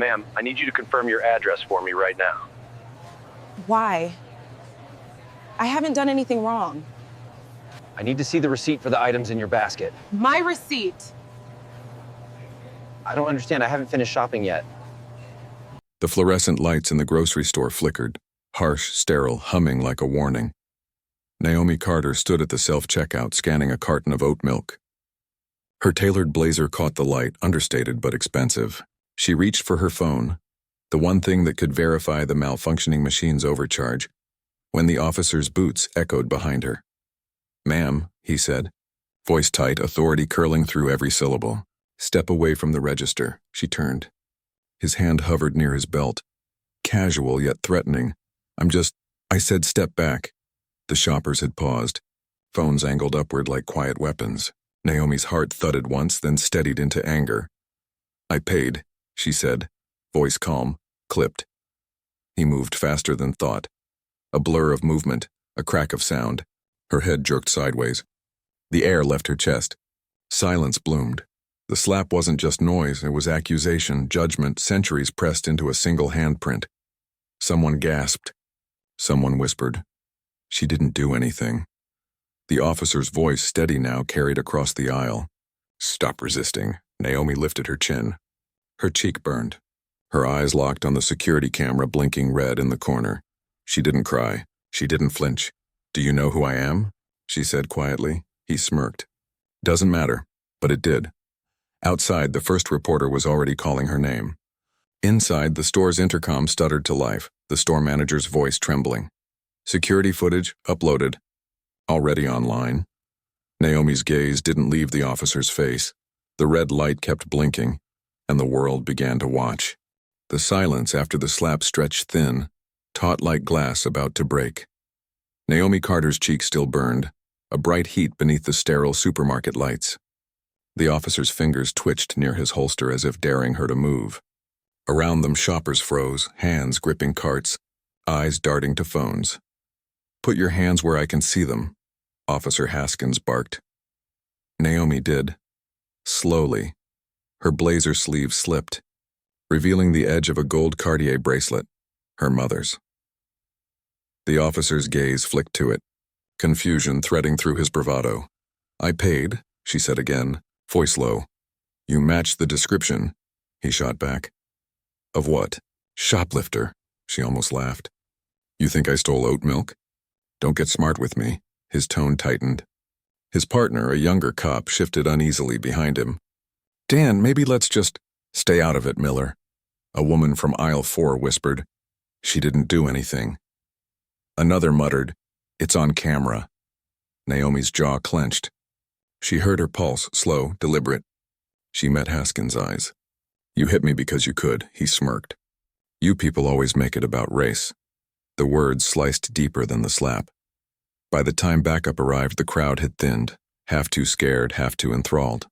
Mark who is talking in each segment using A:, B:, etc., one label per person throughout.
A: Ma'am, I need you to confirm your address for me right now.
B: Why? I haven't done anything wrong.
C: I need to see the receipt for the items in your basket.
B: My receipt.
C: I don't understand. I haven't finished shopping yet.
D: The fluorescent lights in the grocery store flickered, harsh, sterile, humming like a warning. Naomi Carter stood at the self-checkout scanning a carton of oat milk. Her tailored blazer caught the light, understated but expensive. She reached for her phone, the one thing that could verify the malfunctioning machine's overcharge, when the officer's boots echoed behind her. "Ma'am," he said, voice tight, authority curling through every syllable. "Step away from the register." She turned. His hand hovered near his belt, casual yet threatening. I said step back." The shoppers had paused, phones angled upward like quiet weapons. Naomi's heart thudded once, then steadied into anger. "I paid," she said, voice calm, clipped. He moved faster than thought. A blur of movement, a crack of sound. Her head jerked sideways. The air left her chest. Silence bloomed. The slap wasn't just noise, it was accusation, judgment, centuries pressed into a single handprint. Someone gasped. Someone whispered. She didn't do anything. The officer's voice, steady now, carried across the aisle. "Stop resisting." Naomi lifted her chin. Her cheek burned. Her eyes locked on the security camera blinking red in the corner. She didn't cry. She didn't flinch. "Do you know who I am?" she said quietly. He smirked. "Doesn't matter," but it did. Outside, the first reporter was already calling her name. Inside, the store's intercom stuttered to life, the store manager's voice trembling. Security footage uploaded. Already online. Naomi's gaze didn't leave the officer's face. The red light kept blinking, and the world began to watch. The silence after the slap stretched thin, taut like glass about to break. Naomi Carter's cheek still burned, a bright heat beneath the sterile supermarket lights. The officer's fingers twitched near his holster as if daring her to move. Around them, shoppers froze, hands gripping carts, eyes darting to phones. "Put your hands where I can see them," Officer Haskins barked. Naomi did. Slowly. Her blazer sleeve slipped, revealing the edge of a gold Cartier bracelet, her mother's. The officer's gaze flicked to it, confusion threading through his bravado. "I paid," she said again, voice low. "You matched the description," he shot back. "Of what?" "Shoplifter," she almost laughed. "You think I stole oat milk? Don't get smart with me." His tone tightened. His partner, a younger cop, shifted uneasily behind him. "Dan, maybe let's just stay out of it, Miller." A woman from aisle 4 whispered. "She didn't do anything." Another muttered, "It's on camera." Naomi's jaw clenched. She heard her pulse, slow, deliberate. She met Haskins' eyes. "You hit me because you could," he smirked. "You people always make it about race." The words sliced deeper than the slap. By the time backup arrived, the crowd had thinned, half too scared, half too enthralled.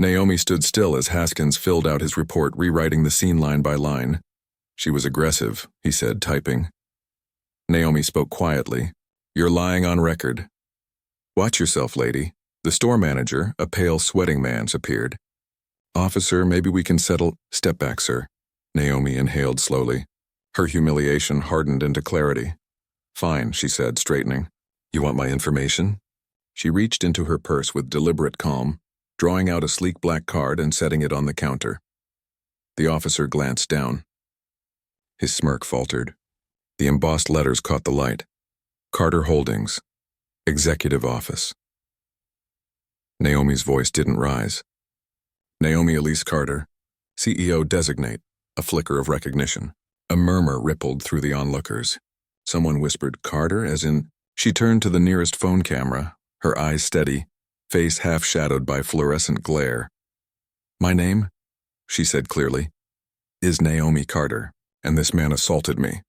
D: Naomi stood still as Haskins filled out his report, rewriting the scene line by line. "She was aggressive," he said, typing. Naomi spoke quietly. "You're lying on record." "Watch yourself, lady." The store manager, a pale, sweating man, appeared. "Officer, maybe we can settle—" "Step back, sir." Naomi inhaled slowly. Her humiliation hardened into clarity. "Fine," she said, straightening. "You want my information?" She reached into her purse with deliberate calm, drawing out a sleek black card and setting it on the counter. The officer glanced down. His smirk faltered. The embossed letters caught the light. Carter Holdings, Executive Office. Naomi's voice didn't rise. "Naomi Elise Carter, CEO designate," a flicker of recognition. A murmur rippled through the onlookers. Someone whispered, "Carter," as in... She turned to the nearest phone camera, her eyes steady, face half-shadowed by fluorescent glare. "My name," she said clearly, "is Naomi Carter, and this man assaulted me."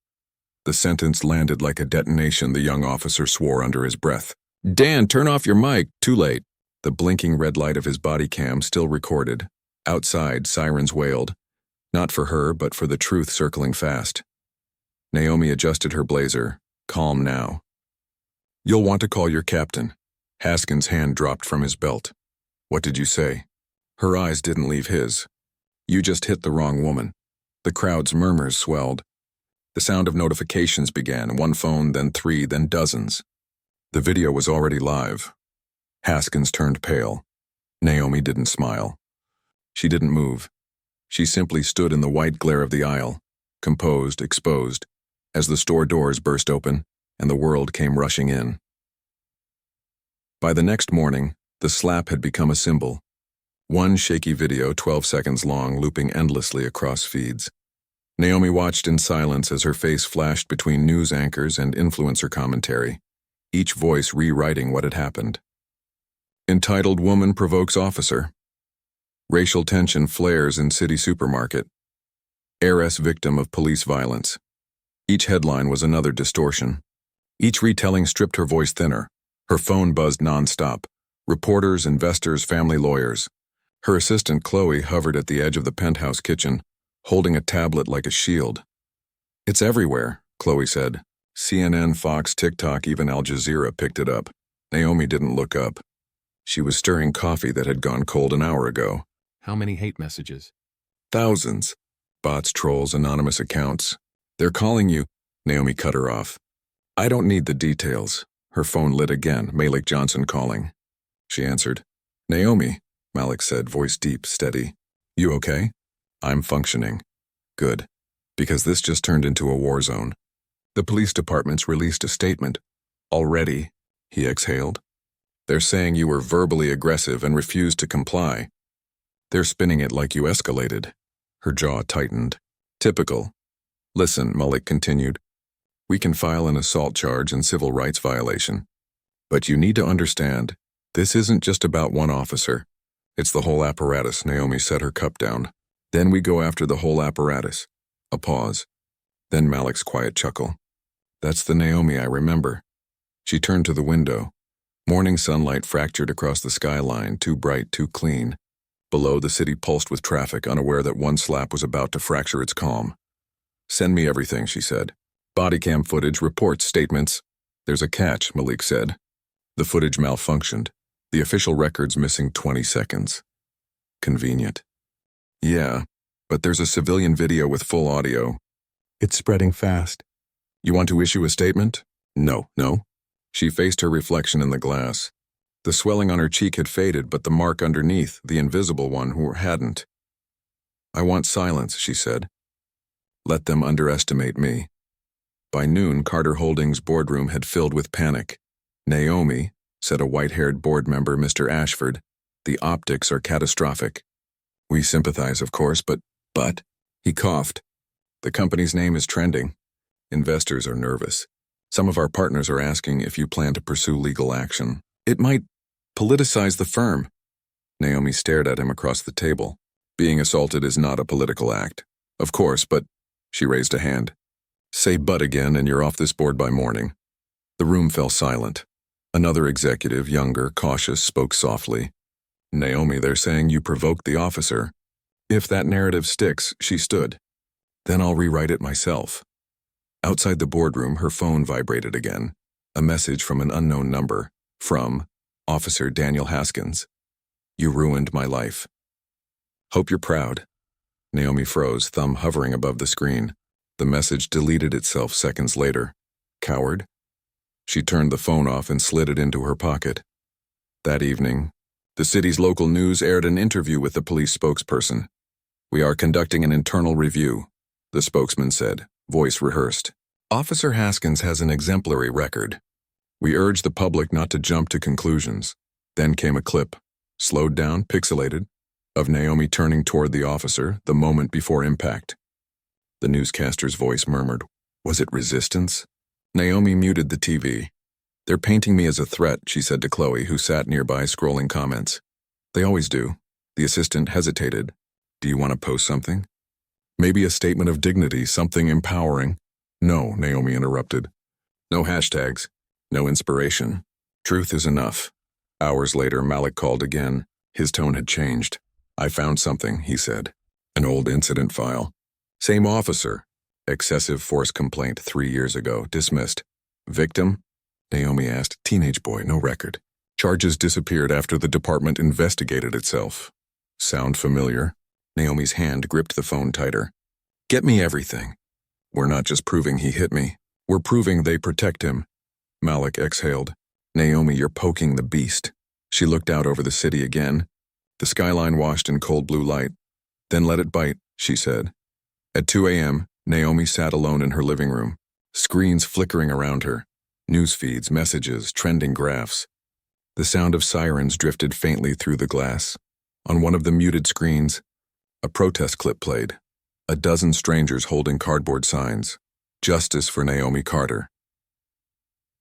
D: The sentence landed like a detonation. The young officer swore under his breath. "Dan, turn off your mic. Too late." The blinking red light of his body cam still recorded. Outside, sirens wailed. Not for her, but for the truth circling fast. Naomi adjusted her blazer, calm now. "You'll want to call your captain." Haskins' hand dropped from his belt. "What did you say?" Her eyes didn't leave his. "You just hit the wrong woman." The crowd's murmurs swelled. The sound of notifications began, one phone, then three, then dozens. The video was already live. Haskins turned pale. Naomi didn't smile. She didn't move. She simply stood in the white glare of the aisle, composed, exposed, as the store doors burst open and the world came rushing in. By the next morning, the slap had become a symbol. One shaky video, 12 seconds long, looping endlessly across feeds. Naomi watched in silence as her face flashed between news anchors and influencer commentary, each voice rewriting what had happened. Entitled Woman Provokes Officer. Racial tension flares in city supermarket. Heiress victim of police violence. Each headline was another distortion. Each retelling stripped her voice thinner. Her phone buzzed nonstop. Reporters, investors, family lawyers. Her assistant Chloe hovered at the edge of the penthouse kitchen, holding a tablet like a shield. It's everywhere, Chloe said. CNN, Fox, TikTok, even Al Jazeera picked it up. Naomi didn't look up. She was stirring coffee that had gone cold an hour ago.
E: How many hate messages?
D: Thousands. Bots, trolls, anonymous accounts. They're calling you. Naomi cut her off. I don't need the details. Her phone lit again, Malik Johnson calling. She answered. Naomi, Malik said, voice deep, steady. You okay? I'm functioning. Good. Because this just turned into a war zone. The police department's released a statement. Already, he exhaled. They're saying you were verbally aggressive and refused to comply. They're spinning it like you escalated. Her jaw tightened. Typical. Listen, Malik continued. We can file an assault charge and civil rights violation. But you need to understand, this isn't just about one officer. It's the whole apparatus. Naomi set her cup down. Then we go after the whole apparatus. A pause. Then Malik's quiet chuckle. That's the Naomi I remember. She turned to the window. Morning sunlight fractured across the skyline, too bright, too clean. Below, the city pulsed with traffic, unaware that one slap was about to fracture its calm. Send me everything, she said. Body cam footage, reports, statements. There's a catch, Malik said. The footage malfunctioned. The official record's missing 20 seconds. Convenient. Yeah, but there's a civilian video with full audio. It's spreading fast. You want to issue a statement? No. She faced her reflection in the glass. The swelling on her cheek had faded, but the mark underneath, the invisible one, hadn't. I want silence, she said. Let them underestimate me. By noon, Carter Holdings' boardroom had filled with panic. Naomi, said a white-haired board member, Mr. Ashford, the optics are catastrophic. We sympathize, of course, but, he coughed. The company's name is trending. Investors are nervous. Some of our partners are asking if you plan to pursue legal action. It might politicize the firm. Naomi stared at him across the table. Being assaulted is not a political act. Of course, but, she raised a hand. Say but again and you're off this board by morning. The room fell silent. Another executive, younger, cautious, spoke softly. Naomi, they're saying you provoked the officer. If that narrative sticks, she stood. Then I'll rewrite it myself. Outside the boardroom, her phone vibrated again. A message from an unknown number. From Officer Daniel Haskins. You ruined my life. Hope you're proud. Naomi froze, thumb hovering above the screen. The message deleted itself seconds later. Coward? She turned the phone off and slid it into her pocket. That evening, the city's local news aired an interview with the police spokesperson. We are conducting an internal review, the spokesman said, voice rehearsed. Officer Haskins has an exemplary record. We urge the public not to jump to conclusions. Then came a clip, slowed down, pixelated, of Naomi turning toward the officer the moment before impact. The newscaster's voice murmured, was it resistance? Naomi muted the TV. They're painting me as a threat, she said to Chloe, who sat nearby scrolling comments. They always do. The assistant hesitated. Do you want to post something? Maybe a statement of dignity, something empowering. No, Naomi interrupted. No hashtags. No inspiration. Truth is enough. Hours later, Malik called again. His tone had changed. I found something, he said. An old incident file. Same officer. Excessive force complaint 3 years ago. Dismissed. Victim? Naomi asked. Teenage boy, no record. Charges disappeared after the department investigated itself. Sound familiar? Naomi's hand gripped the phone tighter. Get me everything. We're not just proving he hit me. We're proving they protect him. Malik exhaled. Naomi, you're poking the beast. She looked out over the city again. The skyline washed in cold blue light. Then let it bite, she said. At 2 a.m., Naomi sat alone in her living room. Screens flickering around her. News feeds, messages, trending graphs. The sound of sirens drifted faintly through the glass. On one of the muted screens, a protest clip played. A dozen strangers holding cardboard signs. Justice for Naomi Carter.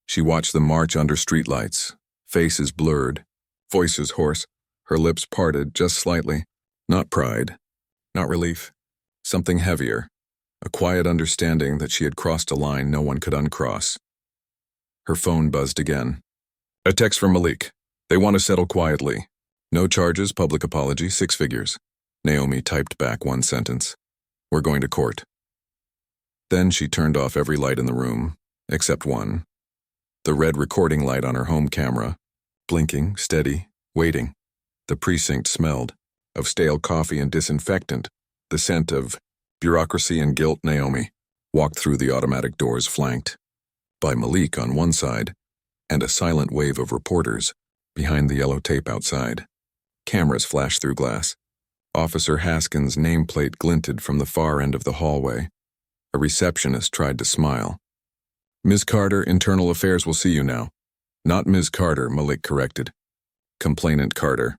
D: She watched them march under streetlights, faces blurred, voices hoarse, her lips parted just slightly. Not pride, not relief, something heavier, a quiet understanding that she had crossed a line no one could uncross. Her phone buzzed again. A text from Malik. They want to settle quietly. No charges, public apology, 6 figures. Naomi typed back one sentence. We're going to court. Then she turned off every light in the room, except one. The red recording light on her home camera, blinking, steady, waiting. The precinct smelled of stale coffee and disinfectant, the scent of bureaucracy and guilt. Naomi walked through the automatic doors flanked by Malik on one side and a silent wave of reporters behind the yellow tape outside. Cameras flashed through glass. Officer Haskins' nameplate glinted from the far end of the hallway. A receptionist tried to smile. Ms. Carter, Internal Affairs will see you now. Not Ms. Carter, Malik corrected. Complainant Carter.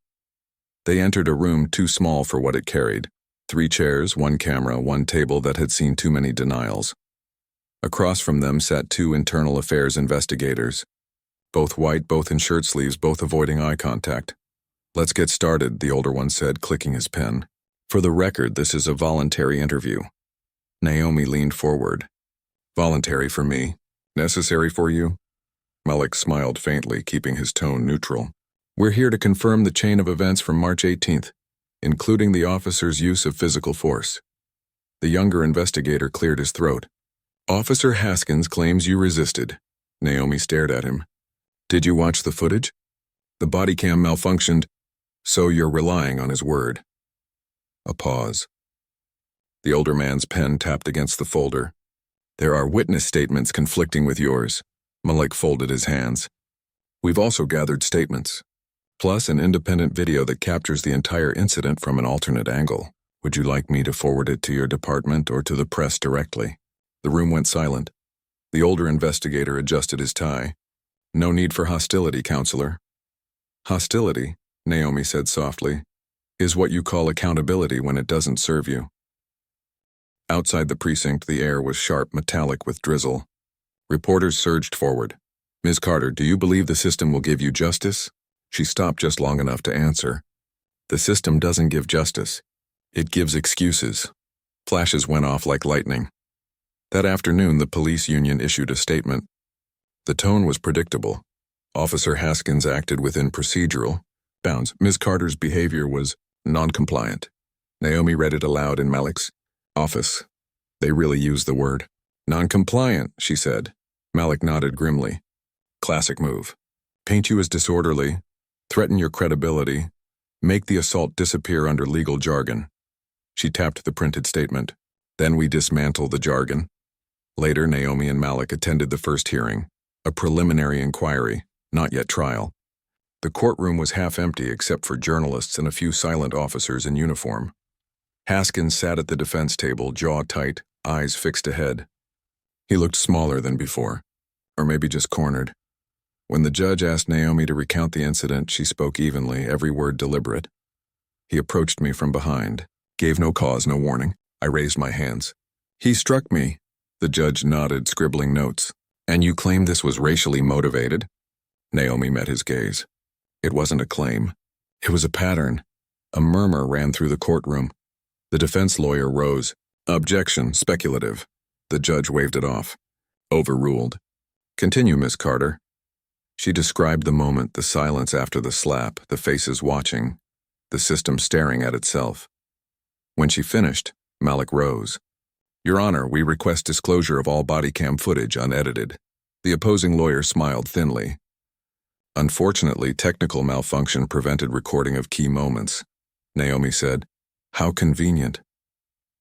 D: They entered a room too small for what it carried. 3 chairs, 1 camera, 1 table that had seen too many denials. Across from them sat 2 Internal Affairs investigators. Both white, both in shirt sleeves, both avoiding eye contact. Let's get started, the older one said, clicking his pen. For the record, this is a voluntary interview. Naomi leaned forward. Voluntary for me. Necessary for you? Malik smiled faintly, keeping his tone neutral. We're here to confirm the chain of events from March 18th, including the officer's use of physical force. The younger investigator cleared his throat. Officer Haskins claims you resisted. Naomi stared at him. Did you watch the footage? The body cam malfunctioned, so you're relying on his word. A pause. The older man's pen tapped against the folder. There are witness statements conflicting with yours. Malik folded his hands. We've also gathered statements, plus an independent video that captures the entire incident from an alternate angle. Would you like me to forward it to your department or to the press directly? The room went silent. The older investigator adjusted his tie. No need for hostility, counselor. Hostility, Naomi said softly, is what you call accountability when it doesn't serve you. Outside the precinct, the air was sharp, metallic with drizzle. Reporters surged forward. Ms. Carter, do you believe the system will give you justice? She stopped just long enough to answer. The system doesn't give justice. It gives excuses. Flashes went off like lightning. That afternoon, the police union issued a statement. The tone was predictable. Officer Haskins acted within procedural bounds. Ms. Carter's behavior was non-compliant. Naomi read it aloud in Malik's office. They really used the word. Non-compliant, she said. Malik nodded grimly. Classic move. Paint you as disorderly, threaten your credibility, make the assault disappear under legal jargon. She tapped the printed statement. Then we dismantle the jargon. Later, Naomi and Malik attended the first hearing, a preliminary inquiry, not yet trial. The courtroom was half empty except for journalists and a few silent officers in uniform. Haskins sat at the defense table, jaw tight, eyes fixed ahead. He looked smaller than before, or maybe just cornered. When the judge asked Naomi to recount the incident, she spoke evenly, every word deliberate. He approached me from behind, gave no cause, no warning. I raised my hands. He struck me. The judge nodded, scribbling notes. And you claim this was racially motivated? Naomi met his gaze. It wasn't a claim. It was a pattern. A murmur ran through the courtroom. The defense lawyer rose. Objection, speculative. The judge waved it off. Overruled. Continue, Miss Carter. She described the moment, the silence after the slap, the faces watching, the system staring at itself. When she finished, Malik rose. Your Honor, we request disclosure of all body cam footage unedited. The opposing lawyer smiled thinly. Unfortunately, technical malfunction prevented recording of key moments. Naomi said, How convenient.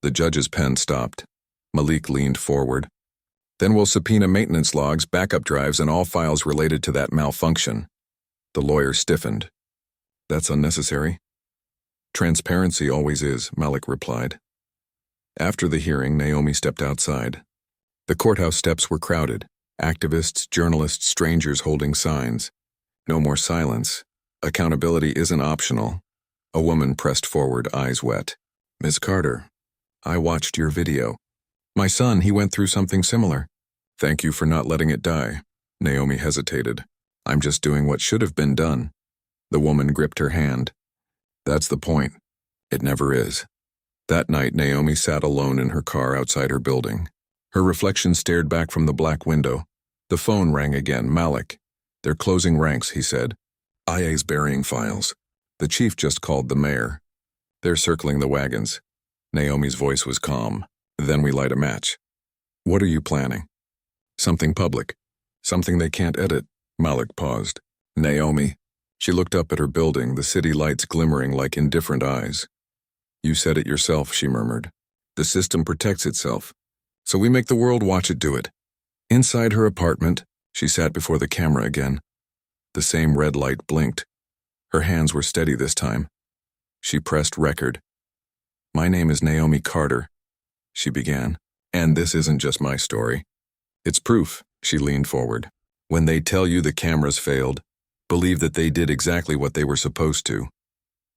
D: The judge's pen stopped. Malik leaned forward. Then we'll subpoena maintenance logs, backup drives, and all files related to that malfunction. The lawyer stiffened. That's unnecessary. Transparency always is, Malik replied. After the hearing, Naomi stepped outside. The courthouse steps were crowded. Activists, journalists, strangers holding signs. No more silence. Accountability isn't optional. A woman pressed forward, eyes wet. Ms. Carter, I watched your video. My son, he went through something similar. Thank you for not letting it die. Naomi hesitated. I'm just doing what should have been done. The woman gripped her hand. That's the point. It never is. That night, Naomi sat alone in her car outside her building. Her reflection stared back from the black window. The phone rang again. Malik. They're closing ranks, he said. IA's burying files. The chief just called the mayor. They're circling the wagons. Naomi's voice was calm. Then we light a match. What are you planning? Something public. Something they can't edit. Malik paused. Naomi. She looked up at her building, the city lights glimmering like indifferent eyes. You said it yourself, she murmured. The system protects itself. So we make the world watch it do it. Inside her apartment, she sat before the camera again. The same red light blinked. Her hands were steady this time. She pressed record. My name is Naomi Carter, she began. And this isn't just my story. It's proof, she leaned forward. When they tell you the cameras failed, believe that they did exactly what they were supposed to.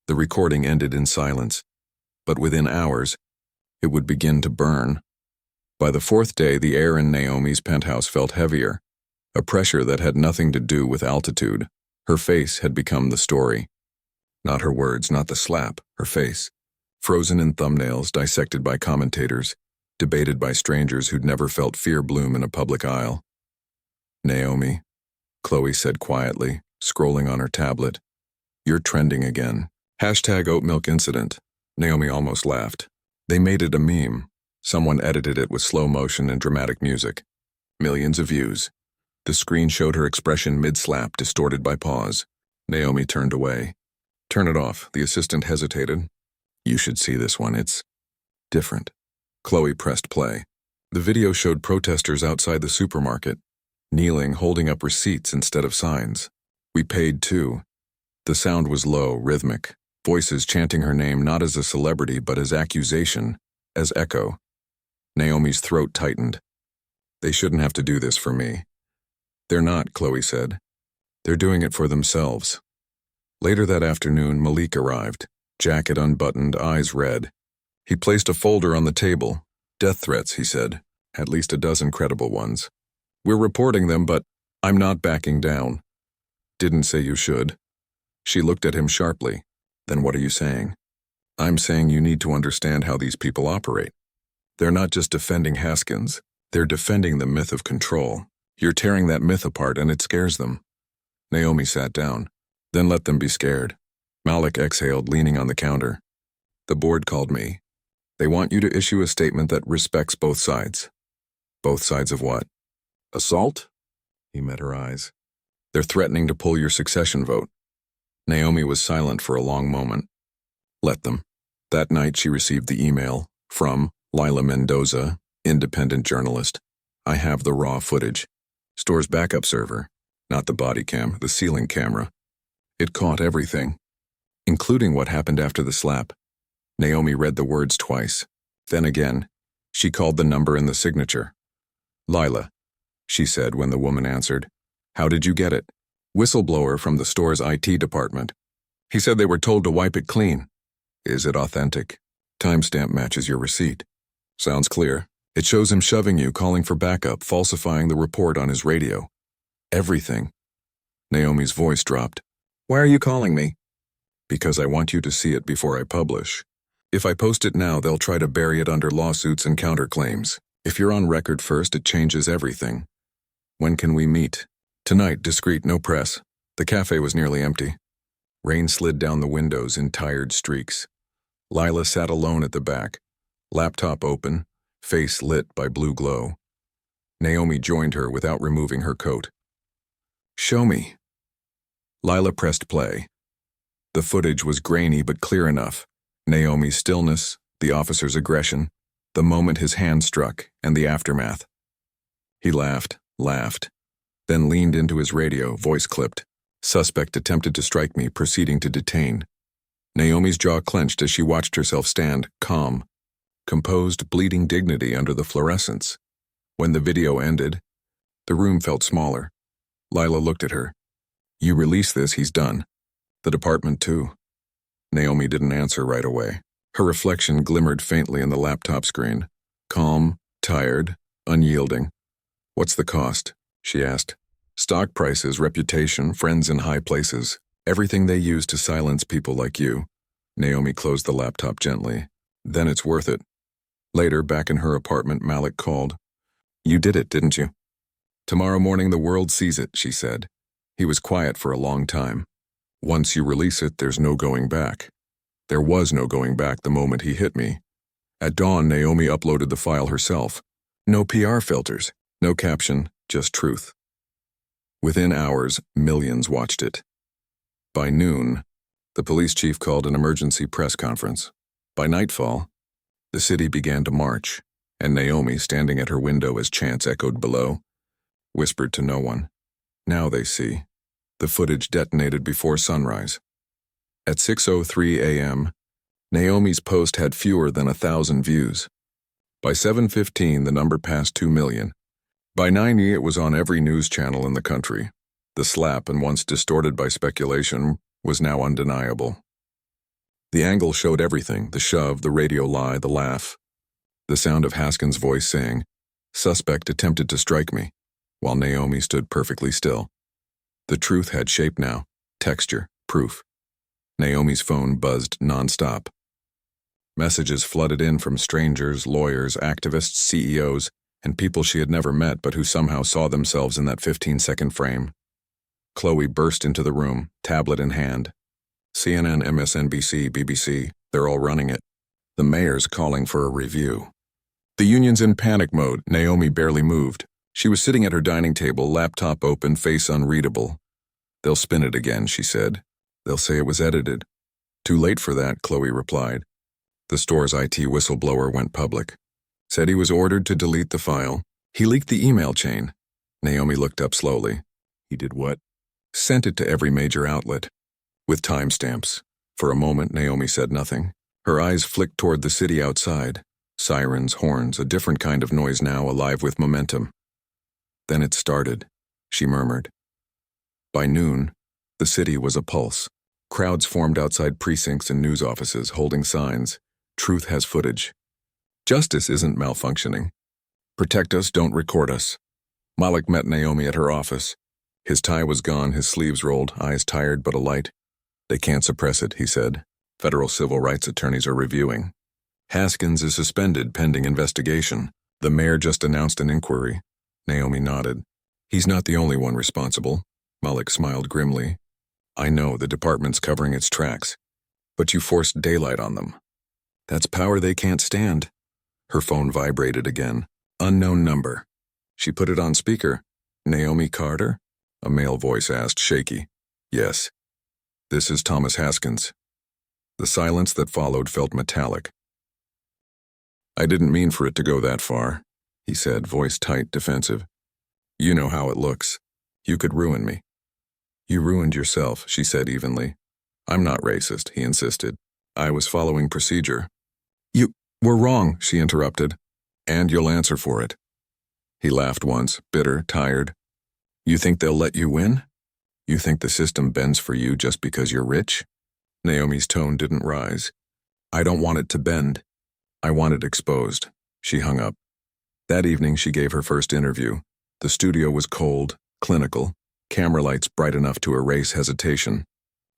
D: The recording ended in silence. But within hours, it would begin to burn. By the fourth day, the air in Naomi's penthouse felt heavier, a pressure that had nothing to do with altitude. Her face had become the story. Not her words, not the slap, her face. Frozen in thumbnails, dissected by commentators, debated by strangers who'd never felt fear bloom in a public aisle. Naomi, Chloe said quietly, scrolling on her tablet. You're trending again. #oatmilk incident. Naomi almost laughed. They made it a meme. Someone edited it with slow motion and dramatic music. Millions of views. The screen showed her expression mid-slap, distorted by pause. Naomi turned away. Turn it off, the assistant hesitated. You should see this one, it's different. Chloe pressed play. The video showed protesters outside the supermarket, kneeling, holding up receipts instead of signs. We paid too. The sound was low, rhythmic. Voices chanting her name not as a celebrity but as accusation, as echo. Naomi's throat tightened. They shouldn't have to do this for me. They're not, Chloe said. They're doing it for themselves. Later that afternoon, Malik arrived, jacket unbuttoned, eyes red. He placed a folder on the table. Death threats, he said. At least a dozen credible ones. We're reporting them, but I'm not backing down. Didn't say you should. She looked at him sharply. Then what are you saying? I'm saying you need to understand how these people operate. They're not just defending Haskins. They're defending the myth of control. You're tearing that myth apart and it scares them. Naomi sat down. Then let them be scared. Malik exhaled, leaning on the counter. The board called me. They want you to issue a statement that respects both sides. Both sides of what? Assault? He met her eyes. They're threatening to pull your succession vote. Naomi was silent for a long moment. Let them. That night she received the email from Lila Mendoza, independent journalist. I have the raw footage. Store's backup server. Not the body cam, the ceiling camera. It caught everything, including what happened after the slap. Naomi read the words twice. Then again, she called the number and the signature. Lila, she said when the woman answered. How did you get it? Whistleblower from the store's IT department. He said they were told to wipe it clean. Is it authentic? Timestamp matches your receipt. Sounds clear. It shows him shoving you, calling for backup, falsifying the report on his radio. Everything. Naomi's voice dropped. Why are you calling me? Because I want you to see it before I publish. If I post it now, they'll try to bury it under lawsuits and counterclaims. If you're on record first, it changes everything. When can we meet? Tonight, discreet, no press. The cafe was nearly empty. Rain slid down the windows in tired streaks. Lila sat alone at the back, laptop open, face lit by blue glow. Naomi joined her without removing her coat. Show me. Lila pressed play. The footage was grainy but clear enough. Naomi's stillness, the officer's aggression, the moment his hand struck, and the aftermath. He laughed, then leaned into his radio, voice clipped. Suspect attempted to strike me, proceeding to detain. Naomi's jaw clenched as she watched herself stand, calm, composed, bleeding dignity under the fluorescence. When the video ended, the room felt smaller. Lila looked at her. You release this, he's done. The department too. Naomi didn't answer right away. Her reflection glimmered faintly in the laptop screen. Calm, tired, unyielding. What's the cost? She asked. Stock prices, reputation, friends in high places. Everything they use to silence people like you. Naomi closed the laptop gently. Then it's worth it. Later, back in her apartment, Malik called. You did it, didn't you? Tomorrow morning the world sees it, she said. He was quiet for a long time. Once you release it, there's no going back. There was no going back the moment he hit me. At dawn, Naomi uploaded the file herself. No PR filters, no caption, just truth. Within hours, millions watched it. By noon, the police chief called an emergency press conference. By nightfall, the city began to march, and Naomi, standing at her window as chants echoed below, whispered to no one. Now they see. The footage detonated before sunrise. At 6:03 a.m., Naomi's post had fewer than 1,000 views. By 7:15, the number passed 2 million. By 9:00, it was on every news channel in the country. The slap, and once distorted by speculation, was now undeniable. The angle showed everything, the shove, the radio lie, the laugh. The sound of Haskins' voice saying, "Suspect attempted to strike me," while Naomi stood perfectly still. The truth had shape now, texture, proof. Naomi's phone buzzed nonstop. Messages flooded in from strangers, lawyers, activists, CEOs, and people she had never met but who somehow saw themselves in that 15-second frame. Chloe burst into the room, tablet in hand. CNN, MSNBC, BBC, they're all running it. The mayor's calling for a review. The union's in panic mode. Naomi barely moved. She was sitting at her dining table, laptop open, face unreadable. They'll spin it again, she said. They'll say it was edited. Too late for that, Chloe replied. The store's IT whistleblower went public. Said he was ordered to delete the file. He leaked the email chain. Naomi looked up slowly. He did what? Sent it to every major outlet. With timestamps. For a moment, Naomi said nothing. Her eyes flicked toward the city outside. Sirens, horns, a different kind of noise now, alive with momentum. Then it started, she murmured. By noon, the city was a pulse. Crowds formed outside precincts and news offices, holding signs. Truth has footage. Justice isn't malfunctioning. Protect us, don't record us. Malik met Naomi at her office. His tie was gone, his sleeves rolled, eyes tired but alight. They can't suppress it, he said. Federal civil rights attorneys are reviewing. Haskins is suspended pending investigation. The mayor just announced an inquiry. Naomi nodded. He's not the only one responsible. Malik smiled grimly. I know, the department's covering its tracks. But you forced daylight on them. That's power they can't stand. Her phone vibrated again. Unknown number. She put it on speaker. Naomi Carter? A male voice asked, shaky. Yes. This is Thomas Haskins. The silence that followed felt metallic. I didn't mean for it to go that far, he said, voice tight, defensive. You know how it looks. You could ruin me. You ruined yourself, she said evenly. I'm not racist, he insisted. I was following procedure. You were wrong, she interrupted. And you'll answer for it. He laughed once, bitter, tired. You think they'll let you win? You think the system bends for you just because you're rich? Naomi's tone didn't rise. I don't want it to bend. I want it exposed. She hung up. That evening she gave her first interview. The studio was cold, clinical, camera lights bright enough to erase hesitation.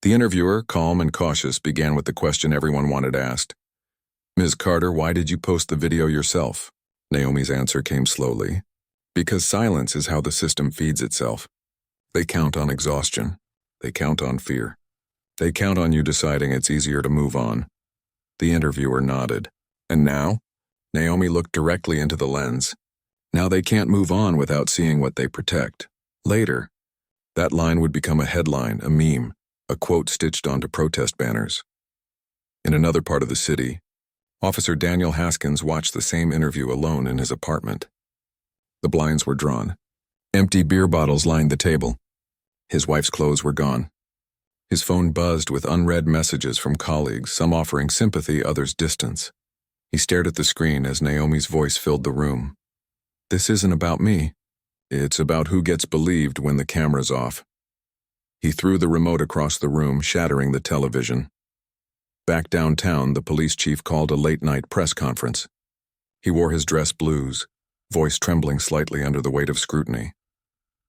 D: The interviewer, calm and cautious, began with the question everyone wanted asked. Ms. Carter, why did you post the video yourself? Naomi's answer came slowly. Because silence is how the system feeds itself. They count on exhaustion. They count on fear. They count on you deciding it's easier to move on. The interviewer nodded. And now? Naomi looked directly into the lens. Now they can't move on without seeing what they protect. Later, that line would become a headline, a meme, a quote stitched onto protest banners. In another part of the city, Officer Daniel Haskins watched the same interview alone in his apartment. The blinds were drawn. Empty beer bottles lined the table. His wife's clothes were gone. His phone buzzed with unread messages from colleagues, some offering sympathy, others distance. He stared at the screen as Naomi's voice filled the room. "This isn't about me. It's about who gets believed when the camera's off." He threw the remote across the room, shattering the television. Back downtown, the police chief called a late-night press conference. He wore his dress blues, voice trembling slightly under the weight of scrutiny.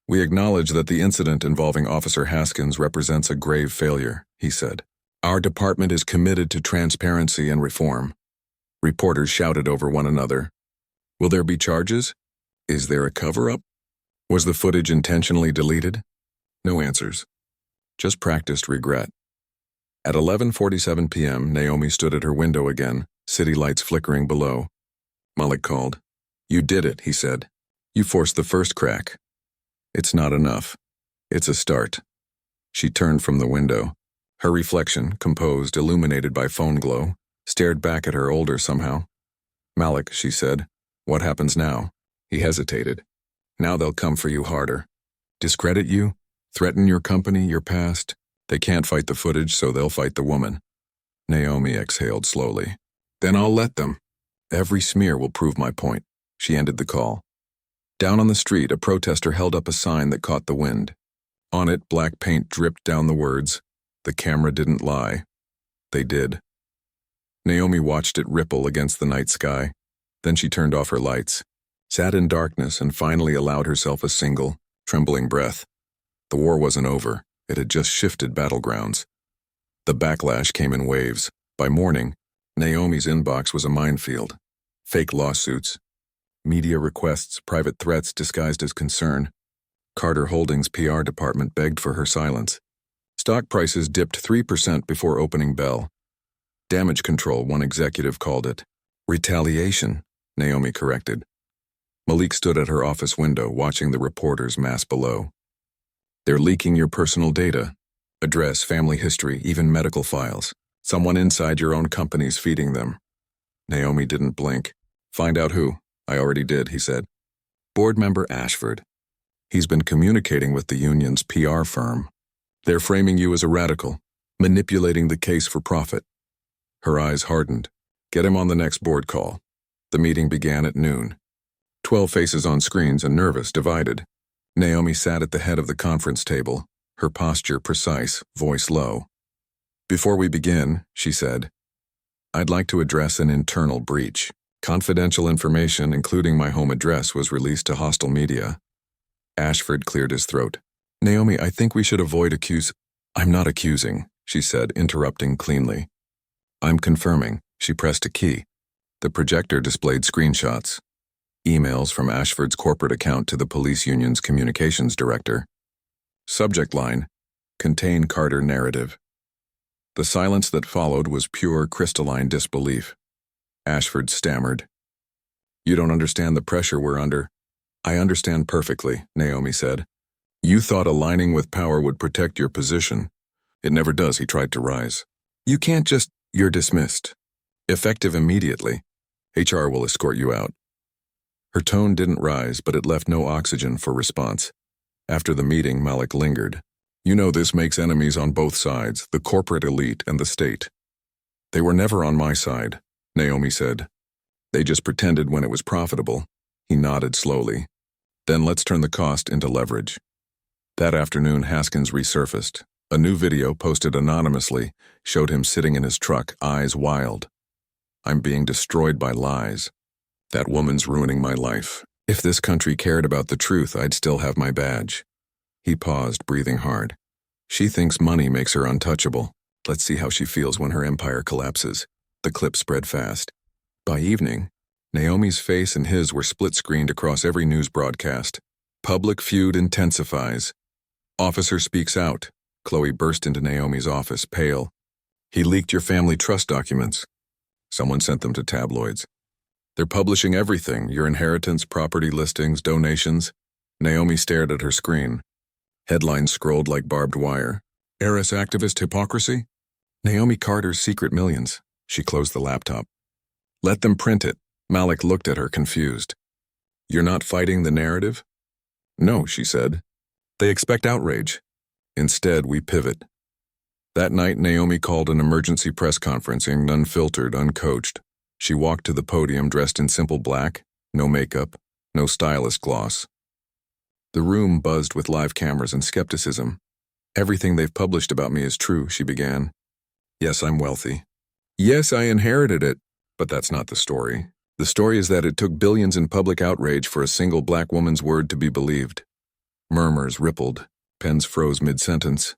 D: "We acknowledge that the incident involving Officer Haskins represents a grave failure," he said. "Our department is committed to transparency and reform." Reporters shouted over one another. "Will there be charges? Is there a cover-up? Was the footage intentionally deleted?" No answers. Just practiced regret. At 11:47 p.m., Naomi stood at her window again, city lights flickering below. Malik called. "You did it," he said. "You forced the first crack. It's not enough. It's a start." She turned from the window. Her reflection, composed, illuminated by phone glow, stared back at her, older somehow. "Malik," she said, "what happens now?" He hesitated. "Now they'll come for you harder. Discredit you? Threaten your company, your past? They can't fight the footage, so they'll fight the woman." Naomi exhaled slowly. "Then I'll let them. Every smear will prove my point." She ended the call. Down on the street, a protester held up a sign that caught the wind. On it, black paint dripped down the words, "The camera didn't lie." They did. Naomi watched it ripple against the night sky. Then she turned off her lights, sat in darkness, and finally allowed herself a single, trembling breath. The war wasn't over. It had just shifted battlegrounds. The backlash came in waves. By morning, Naomi's inbox was a minefield. Fake lawsuits, media requests, private threats disguised as concern. Carter Holdings' PR department begged for her silence. Stock prices dipped 3% before opening bell. Damage control, one executive called it. Retaliation, Naomi corrected. Malik stood at her office window, watching the reporters mass below. "They're leaking your personal data. Address, family history, even medical files. Someone inside your own company's feeding them." Naomi didn't blink. "Find out who." "I already did," he said. "Board member Ashford. He's been communicating with the union's PR firm. They're framing you as a radical, manipulating the case for profit." Her eyes hardened. "Get him on the next board call." The meeting began at noon. 12 faces on screens and nervous, divided. Naomi sat at the head of the conference table, her posture precise, voice low. "Before we begin," she said, "I'd like to address an internal breach. Confidential information, including my home address, was released to hostile media." Ashford cleared his throat. "Naomi, I think we should avoid I'm not accusing," she said, interrupting cleanly. "I'm confirming." She pressed a key. The projector displayed screenshots. Emails from Ashford's corporate account to the police union's communications director. Subject line, "Contain Carter narrative." The silence that followed was pure, crystalline disbelief. Ashford stammered. "You don't understand the pressure we're under." "I understand perfectly," Naomi said. "You thought aligning with power would protect your position. It never does," he tried to rise. "You can't just, you're dismissed. Effective immediately. HR will escort you out." Her tone didn't rise, but it left no oxygen for response. After the meeting, Malik lingered. "You know this makes enemies on both sides, the corporate elite and the state." "They were never on my side," Naomi said. "They just pretended when it was profitable." He nodded slowly. "Then let's turn the cost into leverage." That afternoon, Haskins resurfaced. A new video, posted anonymously, showed him sitting in his truck, eyes wild. "I'm being destroyed by lies. That woman's ruining my life. If this country cared about the truth, I'd still have my badge." He paused, breathing hard. "She thinks money makes her untouchable. Let's see how she feels when her empire collapses." The clip spread fast. By evening, Naomi's face and his were split-screened across every news broadcast. "Public feud intensifies. Officer speaks out." Chloe burst into Naomi's office, pale. "He leaked your family trust documents." Someone sent them to tabloids. "They're publishing everything, your inheritance, property listings, donations." Naomi stared at her screen. Headlines scrolled like barbed wire. "Heiress activist hypocrisy?" "Naomi Carter's secret millions." She closed the laptop. Let them print it. Malik looked at her confused. You're not fighting the narrative? No, she said. They expect outrage. Instead, we pivot. That night, Naomi called an emergency press conferencing, unfiltered, uncoached. She walked to the podium dressed in simple black, no makeup, no stylist gloss. The room buzzed with live cameras and skepticism. Everything they've published about me is true, she began. Yes, I'm wealthy. Yes, I inherited it. But that's not the story. The story is that it took billions in public outrage for a single black woman's word to be believed. Murmurs rippled. Pens froze mid-sentence.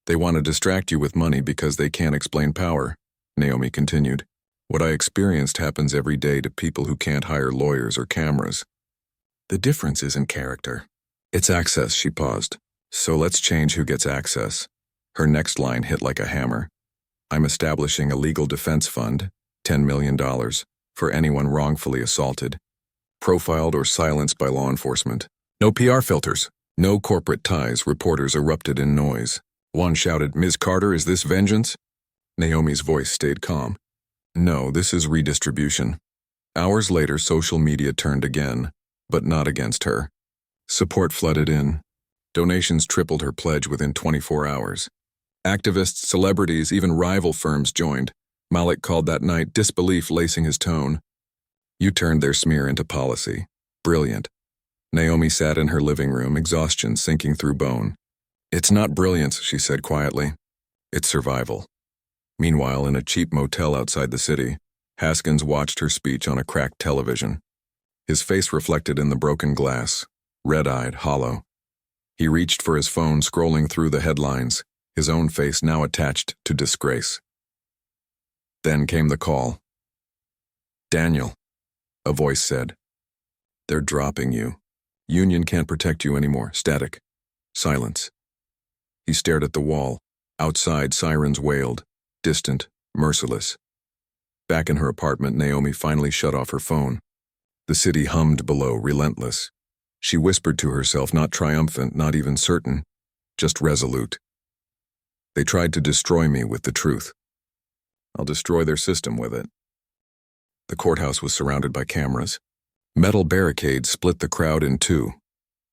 D: They want to distract you with money because they can't explain power, Naomi continued. What I experienced happens every day to people who can't hire lawyers or cameras. The difference isn't character. It's access, she paused. So let's change who gets access. Her next line hit like a hammer. I'm establishing a legal defense fund, $10 million, for anyone wrongfully assaulted, profiled or silenced by law enforcement. No PR filters, no corporate ties. Reporters erupted in noise. One shouted, Ms. Carter, is this vengeance? Naomi's voice stayed calm. No, this is redistribution. Hours later, social media turned again, but not against her. Support flooded in. Donations tripled her pledge within 24 hours. Activists, celebrities, even rival firms joined. Malik called that night disbelief lacing his tone. You turned their smear into policy. Brilliant. Naomi sat in her living room, exhaustion sinking through bone. It's not brilliance, she said quietly. It's survival. Meanwhile, in a cheap motel outside the city, Haskins watched her speech on a cracked television. His face reflected in the broken glass, red-eyed, hollow. He reached for his phone, scrolling through the headlines, his own face now attached to disgrace. Then came the call. Daniel, a voice said. They're dropping you. Union can't protect you anymore. Static. Silence. He stared at the wall. Outside, sirens wailed, distant, merciless. Back in her apartment, Naomi finally shut off her phone. The city hummed below, relentless. She whispered to herself, not triumphant, not even certain, just resolute. They tried to destroy me with the truth. I'll destroy their system with it. The courthouse was surrounded by cameras. Metal barricades split the crowd in two.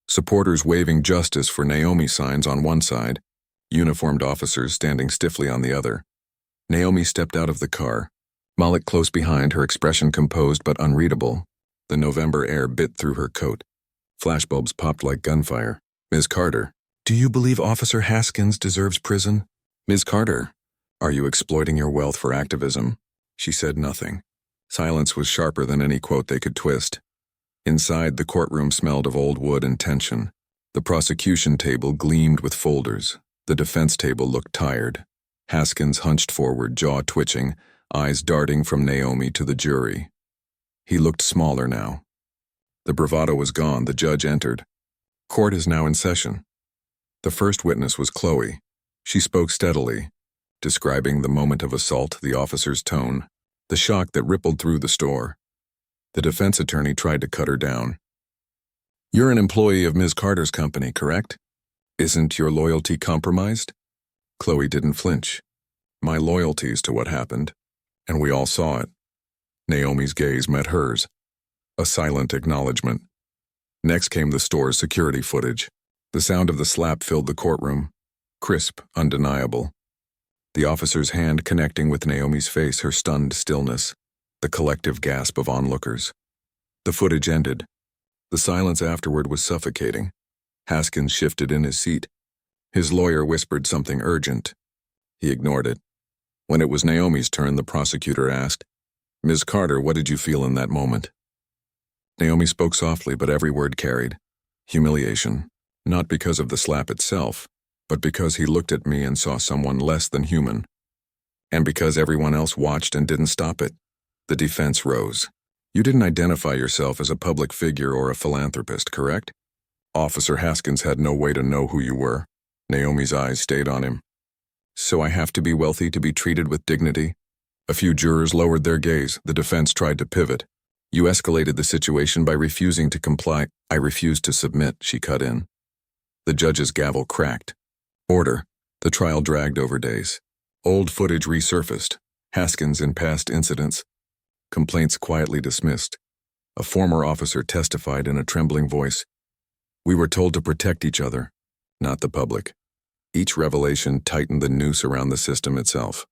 D: Supporters waving justice for Naomi signs on one side, uniformed officers standing stiffly on the other. Naomi stepped out of the car, Malik close behind, her expression composed but unreadable. The November air bit through her coat. Flashbulbs popped like gunfire. Ms. Carter, do you believe Officer Haskins deserves prison? Ms. Carter, are you exploiting your wealth for activism? She said nothing. Silence was sharper than any quote they could twist. Inside, the courtroom smelled of old wood and tension. The prosecution table gleamed with folders. The defense table looked tired. Haskins hunched forward, jaw twitching, eyes darting from Naomi to the jury. He looked smaller now. The bravado was gone. The judge entered. Court is now in session. The first witness was Chloe. She spoke steadily, describing the moment of assault, the officer's tone, the shock that rippled through the store. The defense attorney tried to cut her down. You're an employee of Ms. Carter's company, correct? Isn't your loyalty compromised? Chloe didn't flinch. My loyalty's to what happened, and we all saw it. Naomi's gaze met hers. A silent acknowledgement. Next came the store's security footage. The sound of the slap filled the courtroom. Crisp, undeniable. The officer's hand connecting with Naomi's face, her stunned stillness. The collective gasp of onlookers. The footage ended. The silence afterward was suffocating. Haskins shifted in his seat. His lawyer whispered something urgent. He ignored it. When it was Naomi's turn, the prosecutor asked, Ms. Carter, what did you feel in that moment? Naomi spoke softly, but every word carried. Humiliation. Not because of the slap itself, but because he looked at me and saw someone less than human. And because everyone else watched and didn't stop it. The defense rose. You didn't identify yourself as a public figure or a philanthropist, correct? Officer Haskins had no way to know who you were. Naomi's eyes stayed on him. So I have to be wealthy to be treated with dignity? A few jurors lowered their gaze. The defense tried to pivot. You escalated the situation by refusing to comply. I refused to submit, she cut in. The judge's gavel cracked. Order. The trial dragged over days. Old footage resurfaced. Haskins in past incidents. complaints quietly dismissed. A former officer testified in a trembling voice. We were told to protect each other, not the public. Each revelation tightened the noose around the system itself.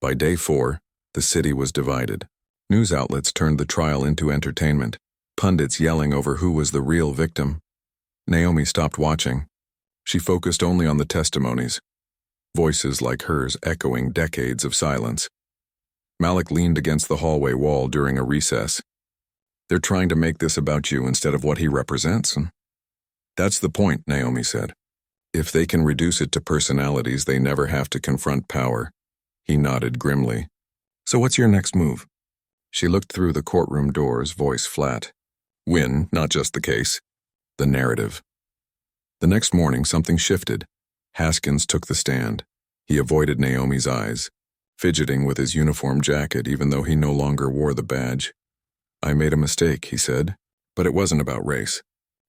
D: By day 4, the city was divided. News outlets turned the trial into entertainment, pundits yelling over who was the real victim. Naomi stopped watching. She focused only on the testimonies, voices like hers echoing decades of silence. Malik leaned against the hallway wall during a recess. They're trying to make this about you instead of what he represents. That's the point, Naomi said. If they can reduce it to personalities, they never have to confront power. He nodded grimly. So what's your next move? She looked through the courtroom doors, voice flat. Win, not just the case. The narrative. The next morning, something shifted. Haskins took the stand. He avoided Naomi's eyes, fidgeting with his uniform jacket even though he no longer wore the badge. I made a mistake, he said, but it wasn't about race.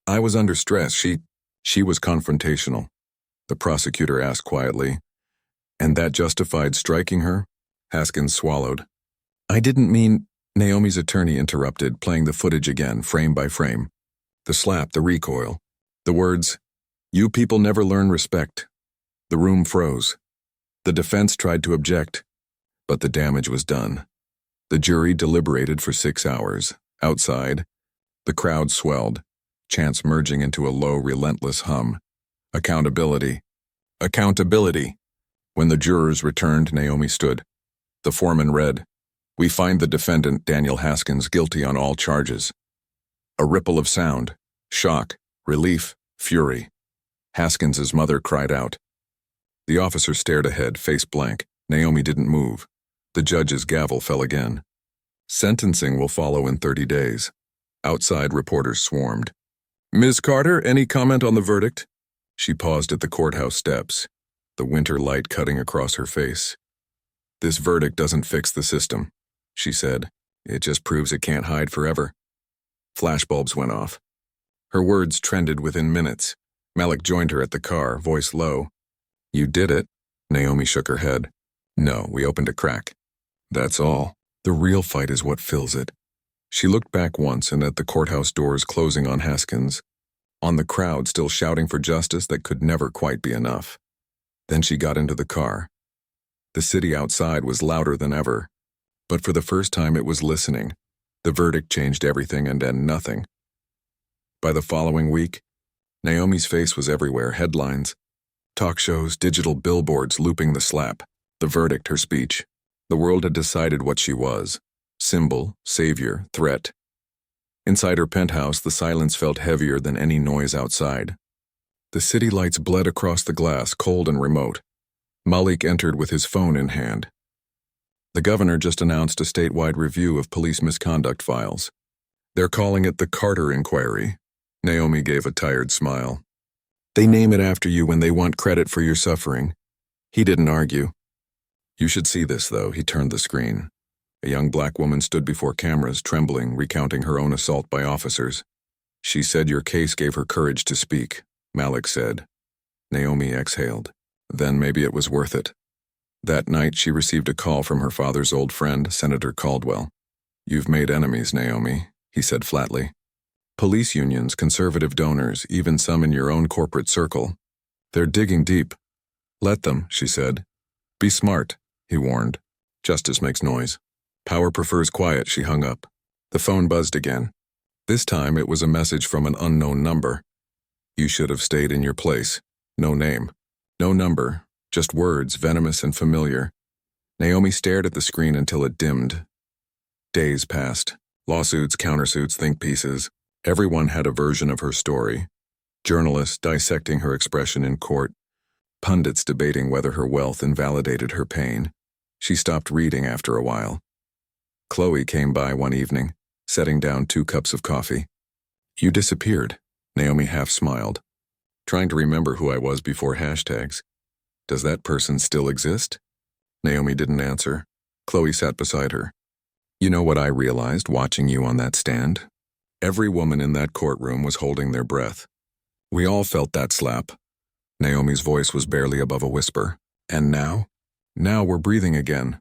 D: I was under stress. She was confrontational. The prosecutor asked quietly, and that justified striking her? Haskins swallowed. I didn't mean, Naomi's attorney interrupted, playing the footage again, frame by frame. The slap, the recoil, the words, you people never learn respect. The room froze. The defense tried to object, but the damage was done. The jury deliberated for 6 hours. Outside, the crowd swelled, chants merging into a low, relentless hum. Accountability. Accountability. When the jurors returned, Naomi stood. The foreman read, we find the defendant, Daniel Haskins, guilty on all charges. A ripple of sound, shock, relief, fury. Haskins's mother cried out. The officer stared ahead, face blank. Naomi didn't move. The judge's gavel fell again. Sentencing will follow in 30 days. Outside, reporters swarmed. Ms. Carter, any comment on the verdict? She paused at the courthouse steps, the winter light cutting across her face. This verdict doesn't fix the system, she said. It just proves it can't hide forever. Flashbulbs went off. Her words trended within minutes. Malik joined her at the car, voice low. You did it. Naomi shook her head. No, we opened a crack. That's all. The real fight is what fills it. She looked back once and at the courthouse doors closing on Haskins, on the crowd still shouting for justice that could never quite be enough. Then she got into the car. The city outside was louder than ever, but for the first time it was listening. The verdict changed everything and then nothing. By the following week, Naomi's face was everywhere, headlines, talk shows, digital billboards looping the slap, the verdict, her speech. The world had decided what she was. Symbol, savior, threat. Inside her penthouse, the silence felt heavier than any noise outside. The city lights bled across the glass, cold and remote. Malik entered with his phone in hand. The governor just announced a statewide review of police misconduct files. They're calling it the Carter Inquiry. Naomi gave a tired smile. They name it after you when they want credit for your suffering. He didn't argue. You should see this, though. He turned the screen. A young black woman stood before cameras, trembling, recounting her own assault by officers. She said your case gave her courage to speak, Malik said. Naomi exhaled. Then maybe it was worth it. That night she received a call from her father's old friend, Senator Caldwell. You've made enemies, Naomi, he said flatly. Police unions, conservative donors, even some in your own corporate circle. They're digging deep. Let them, she said. Be smart, he warned. Justice makes noise. Power prefers quiet, she hung up. The phone buzzed again. This time it was a message from an unknown number. You should have stayed in your place. No name. No number. Just words, venomous and familiar. Naomi stared at the screen until it dimmed. Days passed. Lawsuits, countersuits, think pieces. Everyone had a version of her story. Journalists dissecting her expression in court. Pundits debating whether her wealth invalidated her pain. She stopped reading after a while. Chloe came by one evening, setting down 2 cups of coffee. You disappeared, Naomi half smiled. Trying to remember who I was before hashtags. Does that person still exist? Naomi didn't answer. Chloe sat beside her. You know what I realized watching you on that stand? Every woman in that courtroom was holding their breath. We all felt that slap. Naomi's voice was barely above a whisper. And now? Now we're breathing again.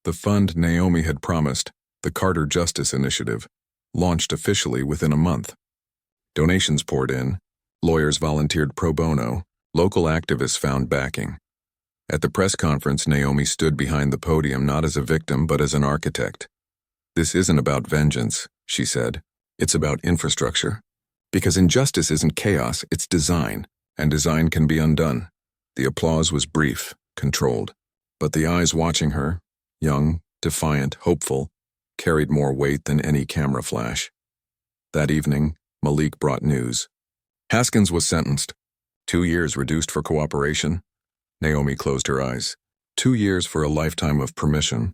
D: The fund Naomi had promised, The Carter Justice Initiative, launched officially within a month. Donations poured in, lawyers volunteered pro bono, local activists found backing. At the press conference, Naomi stood behind the podium not as a victim but as an architect. "This isn't about vengeance," she said. "It's about infrastructure. Because injustice isn't chaos, it's design, and design can be undone." The applause was brief, controlled, but the eyes watching her, young, defiant, hopeful, carried more weight than any camera flash. That evening, Malik brought news. Haskins was sentenced. 2 years reduced for cooperation. Naomi closed her eyes. 2 years for a lifetime of permission.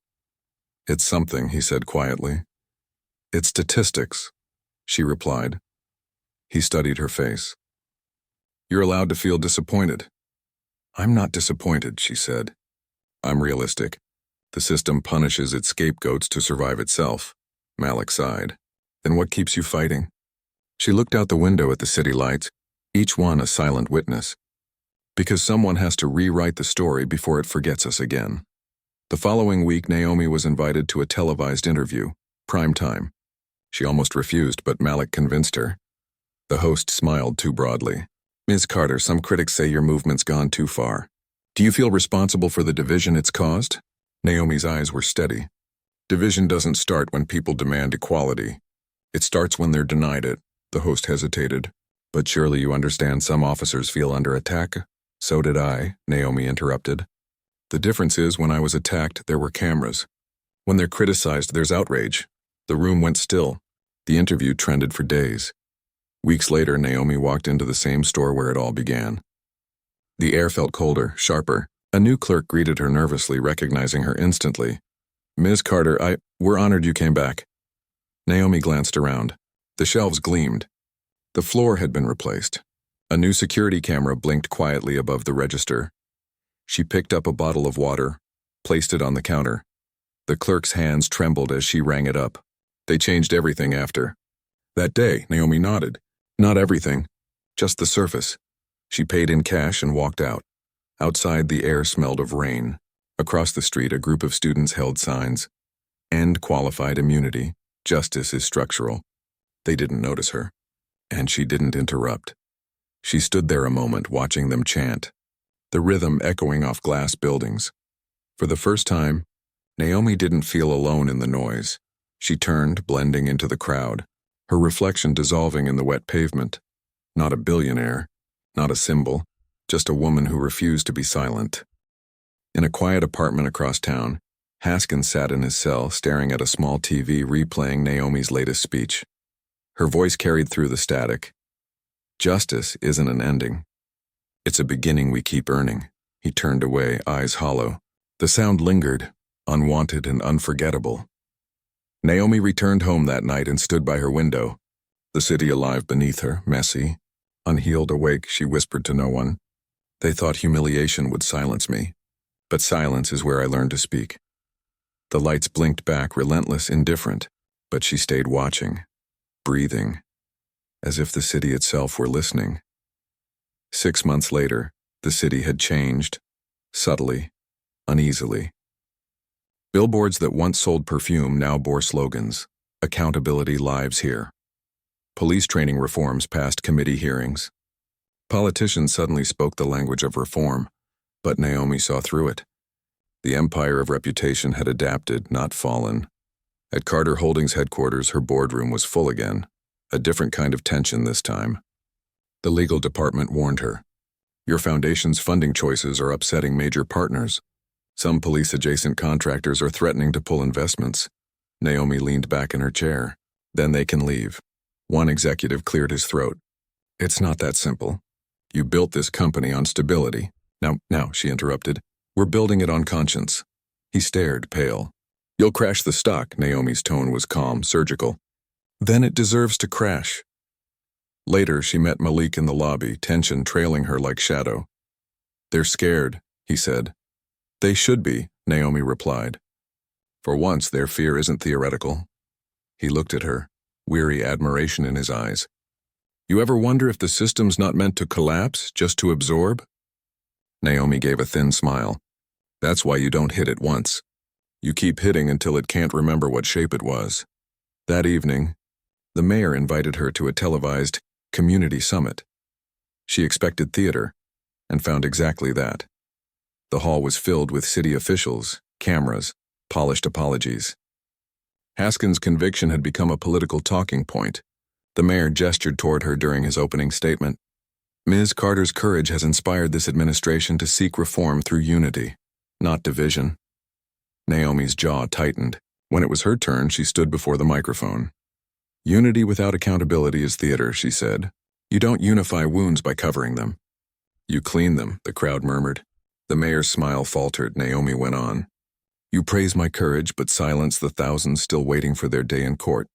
D: "It's something," he said quietly. "It's statistics," she replied. He studied her face. "You're allowed to feel disappointed." "I'm not disappointed," she said. "I'm realistic. The system punishes its scapegoats to survive itself." Malik sighed. "Then what keeps you fighting?" She looked out the window at the city lights, each one a silent witness. "Because someone has to rewrite the story before it forgets us again." The following week, Naomi was invited to a televised interview, prime time. She almost refused, but Malik convinced her. The host smiled too broadly. "Ms. Carter, some critics say your movement's gone too far. Do you feel responsible for the division it's caused?" Naomi's eyes were steady. "Division doesn't start when people demand equality. It starts when they're denied it." The host hesitated. "But surely you understand some officers feel under attack?" "So did I," Naomi interrupted. "The difference is when I was attacked, there were cameras. When they're criticized, there's outrage." The room went still. The interview trended for days. Weeks later, Naomi walked into the same store where it all began. The air felt colder, sharper. A new clerk greeted her nervously, recognizing her instantly. "Ms. Carter, we're honored you came back." Naomi glanced around. The shelves gleamed. The floor had been replaced. A new security camera blinked quietly above the register. She picked up a bottle of water, placed it on the counter. The clerk's hands trembled as she rang it up. "They changed everything after." "That day," Naomi nodded. "Not everything, just the surface." She paid in cash and walked out. Outside, the air smelled of rain. Across the street, a group of students held signs. "End qualified immunity. Justice is structural." They didn't notice her. And she didn't interrupt. She stood there a moment, watching them chant, the rhythm echoing off glass buildings. For the first time, Naomi didn't feel alone in the noise. She turned, blending into the crowd, her reflection dissolving in the wet pavement. Not a billionaire, not a symbol, just a woman who refused to be silent. In a quiet apartment across town, Haskins sat in his cell, staring at a small TV replaying Naomi's latest speech. Her voice carried through the static. "Justice isn't an ending. It's a beginning we keep earning." He turned away, eyes hollow. The sound lingered, unwanted and unforgettable. Naomi returned home that night and stood by her window. The city alive beneath her, messy. Unhealed, awake, she whispered to no one. "They thought humiliation would silence me. But silence is where I learned to speak." The lights blinked back, relentless, indifferent, but she stayed watching, breathing, as if the city itself were listening. 6 months later, the city had changed, subtly, uneasily. Billboards that once sold perfume now bore slogans, "Accountability lives here." Police training reforms passed committee hearings. Politicians suddenly spoke the language of reform, but Naomi saw through it. The empire of reputation had adapted, not fallen. At Carter Holdings headquarters, her boardroom was full again, a different kind of tension this time. The legal department warned her. "Your foundation's funding choices are upsetting major partners. Some police-adjacent contractors are threatening to pull investments." Naomi leaned back in her chair. "Then they can leave." One executive cleared his throat. "It's not that simple. You built this company on stability. Now," she interrupted, "we're building it on conscience." He stared, pale. "You'll crash the stock." Naomi's tone was calm, surgical. "Then it deserves to crash." Later, she met Malik in the lobby, tension trailing her like shadow. "They're scared," he said. "They should be," Naomi replied. "For once, their fear isn't theoretical." He looked at her, weary admiration in his eyes. "You ever wonder if the system's not meant to collapse, just to absorb?" Naomi gave a thin smile. "That's why you don't hit it once. You keep hitting until it can't remember what shape it was. That evening, the mayor invited her to a televised community summit. She expected theater and found exactly that. The hall was filled with city officials, cameras, polished apologies. Haskins' conviction had become a political talking point. The mayor gestured toward her during his opening statement. Ms. Carter's courage has inspired this administration to seek reform through unity, not division. Naomi's jaw tightened. When it was her turn, she stood before the microphone. Unity without accountability is theater, she said. You don't unify wounds by covering them. You clean them, the crowd murmured. The mayor's smile faltered. Naomi went on. You praise my courage, but silence the thousands still waiting for their day in court.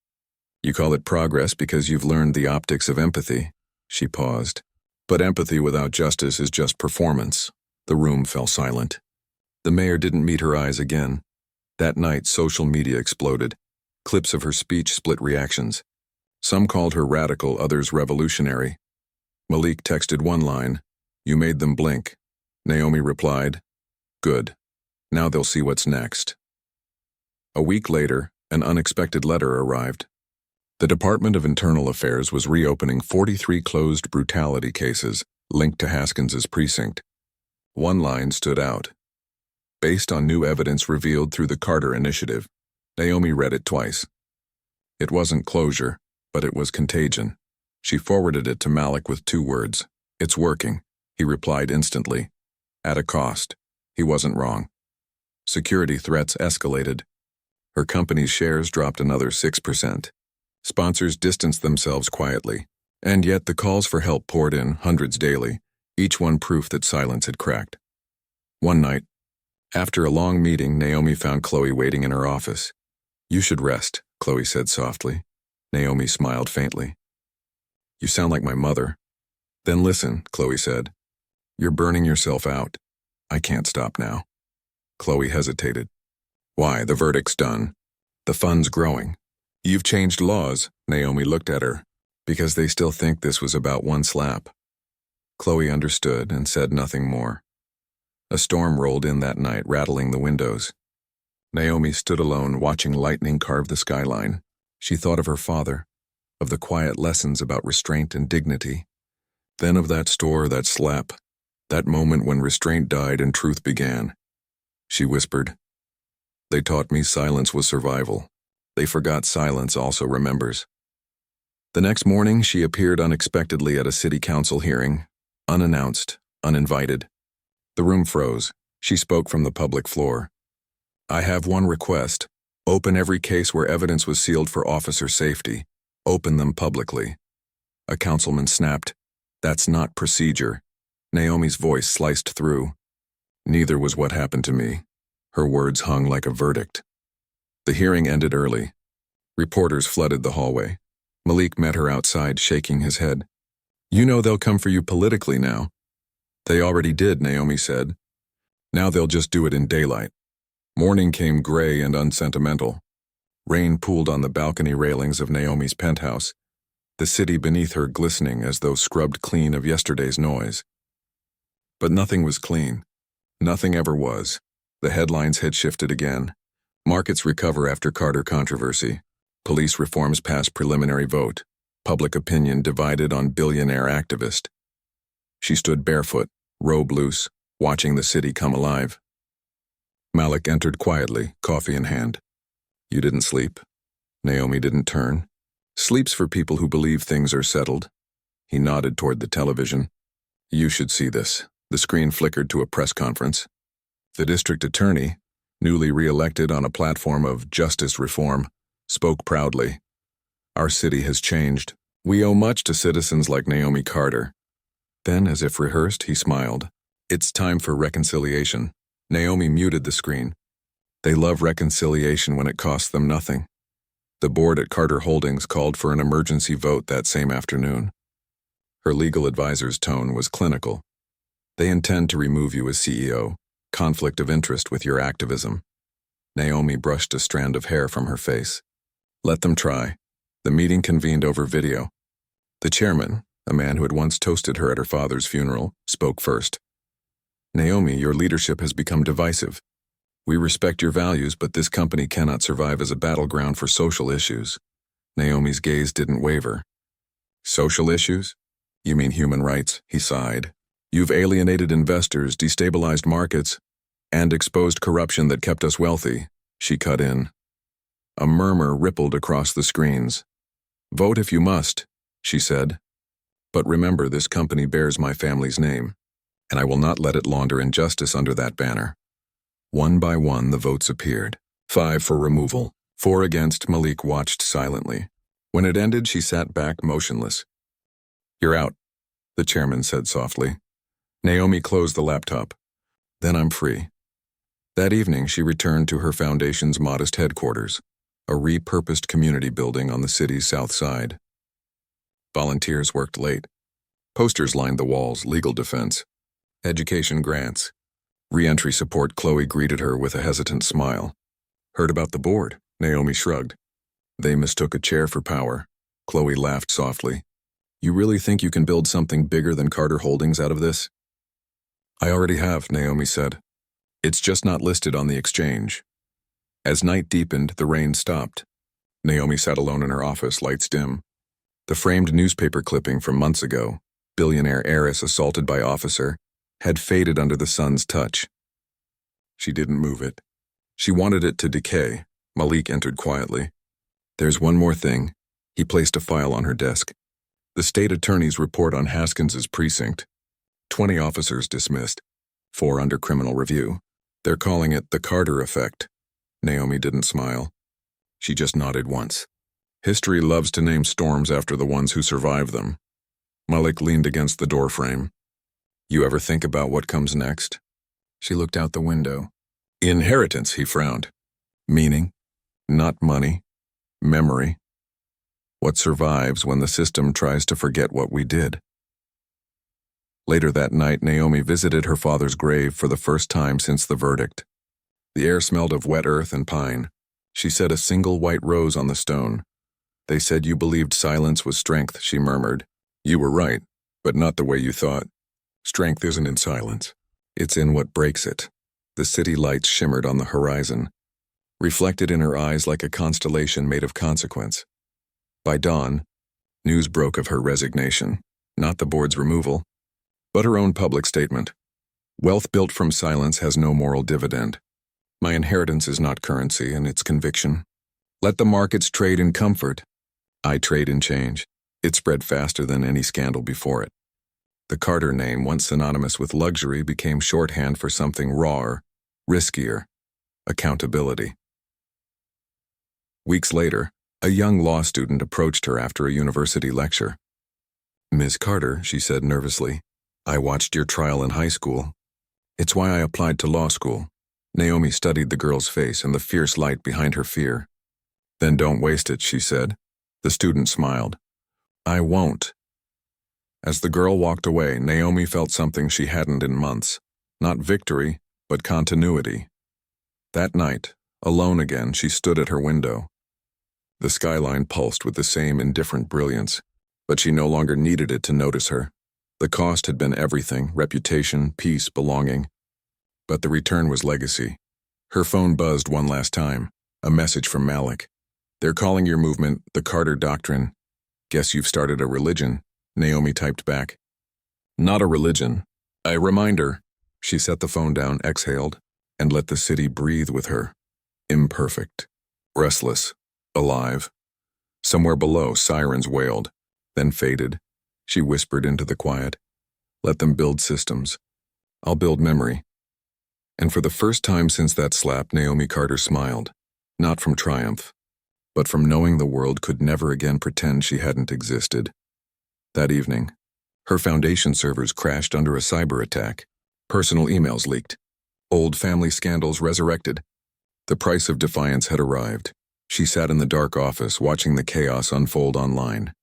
D: You call it progress because you've learned the optics of empathy. She paused. But empathy without justice is just performance. The room fell silent. The mayor didn't meet her eyes again. That night, social media exploded. Clips of her speech split reactions. Some called her radical, others revolutionary. Malik texted one line, "You made them blink." Naomi replied, "Good. Now they'll see what's next." A week later, an unexpected letter arrived. The Department of Internal Affairs was reopening 43 closed brutality cases linked to Haskins's precinct. One line stood out. Based on new evidence revealed through the Carter Initiative. Naomi read it twice. It wasn't closure, but it was contagion. She forwarded it to Malik with 2 words. It's working, he replied instantly. At a cost. He wasn't wrong. Security threats escalated. Her company's shares dropped another 6%. Sponsors distanced themselves quietly, and yet the calls for help poured in, hundreds daily, each one proof that silence had cracked. One night, after a long meeting, Naomi found Chloe waiting in her office. You should rest, Chloe said softly. Naomi smiled faintly. You sound like my mother. Then listen, Chloe said. You're burning yourself out. I can't stop now. Chloe hesitated. Why? The verdict's done. The fund's growing. You've changed laws, Naomi looked at her, because they still think this was about one slap. Chloe understood and said nothing more. A storm rolled in that night, rattling the windows. Naomi stood alone, watching lightning carve the skyline. She thought of her father, of the quiet lessons about restraint and dignity. Then of that store, that slap, that moment when restraint died and truth began. She whispered, They taught me silence was survival. They forgot silence also remembers. The next morning, she appeared unexpectedly at a city council hearing, unannounced, uninvited. The room froze. She spoke from the public floor. I have one request. Open every case where evidence was sealed for officer safety. Open them publicly. A councilman snapped. That's not procedure. Naomi's voice sliced through. Neither was what happened to me. Her words hung like a verdict. The hearing ended early. Reporters flooded the hallway. Malik met her outside, shaking his head. You know they'll come for you politically now. They already did, Naomi said. Now they'll just do it in daylight. Morning came gray and unsentimental. Rain pooled on the balcony railings of Naomi's penthouse, the city beneath her glistening as though scrubbed clean of yesterday's noise. But nothing was clean. Nothing ever was. The headlines had shifted again. Markets recover after Carter controversy. Police reforms pass preliminary vote. Public opinion divided on billionaire activist. She stood barefoot, robe loose, watching the city come alive. Malik entered quietly, coffee in hand. You didn't sleep? Naomi didn't turn. Sleep's for people who believe things are settled. He nodded toward the television. You should see this. The screen flickered to a press conference. The district attorney, newly re-elected on a platform of justice reform, spoke proudly. Our city has changed. We owe much to citizens like Naomi Carter. Then, as if rehearsed, he smiled. It's time for reconciliation. Naomi muted the screen. They love reconciliation when it costs them nothing. The board at Carter Holdings called for an emergency vote that same afternoon. Her legal advisor's tone was clinical. They intend to remove you as CEO. Conflict of interest with your activism. Naomi brushed a strand of hair from her face. Let them try. The meeting convened over video. The chairman, a man who had once toasted her at her father's funeral, spoke first. Naomi, your leadership has become divisive. We respect your values, but this company cannot survive as a battleground for social issues. Naomi's gaze didn't waver. Social issues? You mean human rights? He sighed. You've alienated investors, destabilized markets, and exposed corruption that kept us wealthy, she cut in. A murmur rippled across the screens. Vote if you must, she said. But remember, this company bears my family's name, and I will not let it launder injustice under that banner. One by one, the votes appeared. 5 for removal, 4 against. Malik watched silently. When it ended, she sat back motionless. You're out, the chairman said softly. Naomi closed the laptop. Then I'm free. That evening, she returned to her foundation's modest headquarters, a repurposed community building on the city's south side. Volunteers worked late. Posters lined the walls, legal defense, education grants, re-entry support. Chloe greeted her with a hesitant smile. Heard about the board? Naomi shrugged. They mistook a chair for power. Chloe laughed softly. You really think you can build something bigger than Carter Holdings out of this? I already have, Naomi said. It's just not listed on the exchange. As night deepened, the rain stopped. Naomi sat alone in her office, lights dim. The framed newspaper clipping from months ago, Billionaire Heiress assaulted by officer, had faded under the sun's touch. She didn't move it. She wanted it to decay. Malik entered quietly. There's one more thing. He placed a file on her desk. The state attorney's report on Haskins's precinct. 20 officers dismissed, 4 under criminal review. They're calling it the Carter effect. Naomi didn't smile. She just nodded once. History loves to name storms after the ones who survive them. Malik leaned against the doorframe. You ever think about what comes next? She looked out the window. Inheritance, he frowned. Meaning? Not money. Memory. What survives when the system tries to forget what we did. Later that night, Naomi visited her father's grave for the first time since the verdict. The air smelled of wet earth and pine. She set a single white rose on the stone. They said you believed silence was strength, she murmured. You were right, but not the way you thought. Strength isn't in silence. It's in what breaks it. The city lights shimmered on the horizon, reflected in her eyes like a constellation made of consequence. By dawn, news broke of her resignation, not the board's removal, but her own public statement. Wealth built from silence has no moral dividend. My inheritance is not currency, and it's conviction. Let the markets trade in comfort. I trade in change. It spread faster than any scandal before it. The Carter name, once synonymous with luxury, became shorthand for something rawer, riskier: accountability. Weeks later, a young law student approached her after a university lecture. Ms. Carter, she said nervously, I watched your trial in high school. It's why I applied to law school. Naomi studied the girl's face and the fierce light behind her fear. Then don't waste it, she said. The student smiled. I won't. As the girl walked away, Naomi felt something she hadn't in months. Not victory, but continuity. That night, alone again, she stood at her window. The skyline pulsed with the same indifferent brilliance, but she no longer needed it to notice her. The cost had been everything: reputation, peace, belonging. But the return was legacy. Her phone buzzed one last time, a message from Malik. They're calling your movement the Carter Doctrine. Guess you've started a religion, Naomi typed back. Not a religion. A reminder. She set the phone down, exhaled, and let the city breathe with her. Imperfect. Restless. Alive. Somewhere below, sirens wailed, then faded. She whispered into the quiet. Let them build systems. I'll build memory. And for the first time since that slap, Naomi Carter smiled. Not from triumph, but from knowing the world could never again pretend she hadn't existed. That evening, her foundation servers crashed under a cyber attack. Personal emails leaked. Old family scandals resurrected. The price of defiance had arrived. She sat in the dark office, watching the chaos unfold online.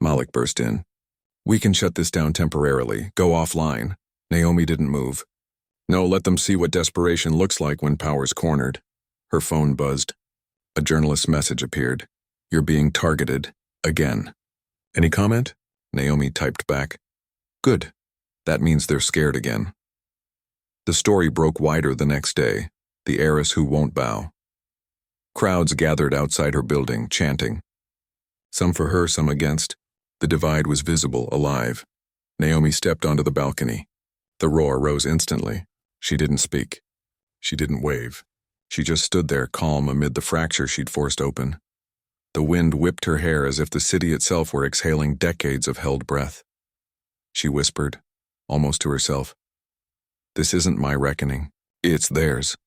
D: Malik burst in. We can shut this down temporarily. Go offline. Naomi didn't move. No, let them see what desperation looks like when power's cornered. Her phone buzzed. A journalist's message appeared. You're being targeted. Again. Any comment? Naomi typed back. Good. That means they're scared again. The story broke wider the next day. the heiress who won't bow. Crowds gathered outside her building, chanting. Some for her, some against. The divide was visible, alive. Naomi stepped onto the balcony. The roar rose instantly. She didn't speak. She didn't wave. She just stood there, calm amid the fracture she'd forced open. The wind whipped her hair as if the city itself were exhaling decades of held breath. She whispered, almost to herself, "This isn't my reckoning. It's theirs."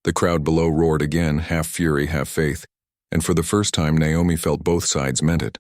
D: The crowd below roared again, half fury, half faith, and for the first time Naomi felt both sides meant it.